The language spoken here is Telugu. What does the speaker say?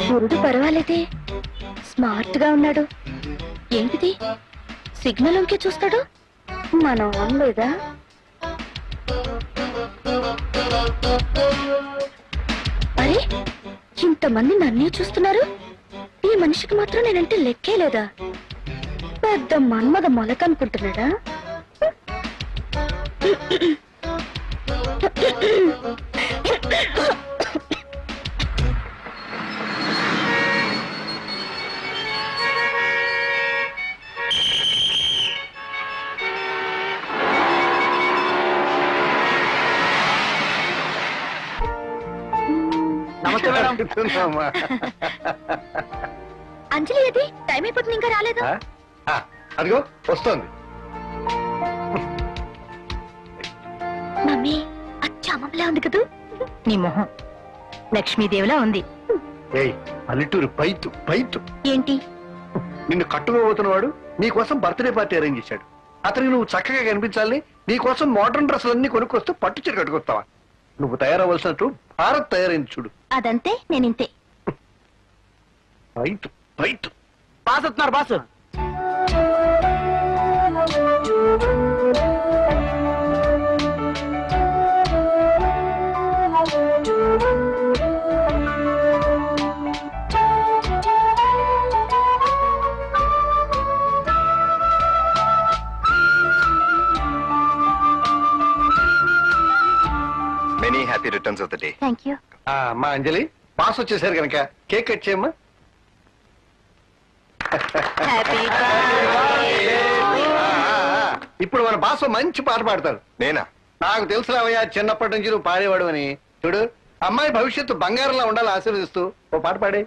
గురుడు పర్వాలేదే, స్మార్ట్ గా ఉన్నాడు. ఏంటిది, సిగ్నల్ ఇంకే చూస్తాడు, మనం అనలేదా? అరే, ఇంతమంది నన్నే చూస్తున్నారు, ఈ మనిషికి మాత్రం నేనంటే లెక్కే లేదా? పెద్ద మన్మద మొలకనుకుంటున్నాడా? అంజలి ఏది? టైం అయిపోతుంది, ఇంకా రాలేదు. అదిగో వస్తోంది. మమ్మీ అచ్చమ్మలా ఉంది కదూ? నీ మొహం లక్ష్మీదేవిలా ఉంది. పల్లెటూరు పైతు పైతు. ఏంటి? నిన్ను కట్టుకోబోతున్నవాడు నీకోసం బర్త్డే పార్టీ అరేంజ్ చేశాడు. అతనికి నువ్వు చక్కగా కనిపించాలని నీకోసం మోడర్న్ డ్రెస్సులన్నీ కొనుక్కొస్తూ పట్టు చీర కట్టుకొస్తావా? నువ్వు తయారవలసినట్టు భారత్ తయారైంది చూడు. అదంతే, నేనింతే. పైతు పైతు. బాస్ వస్తున్నారు boss. Many happy returns of the day. Thank you. మా అంజలి, బాస్ వచ్చేసారు కనుక కేక్ కట్ చేయమ్మా. ఇప్పుడు మన బాస్ మంచి పాట పాడతారు. నేనా? నాకు తెలుసురావయ్యా, చిన్నప్పటి నుంచి నువ్వు పాడేవాడు అని. చూడు, అమ్మాయి భవిష్యత్తు బంగారంలో ఉండాలని ఆశీర్వదిస్తూ ఓ పాట పాడే.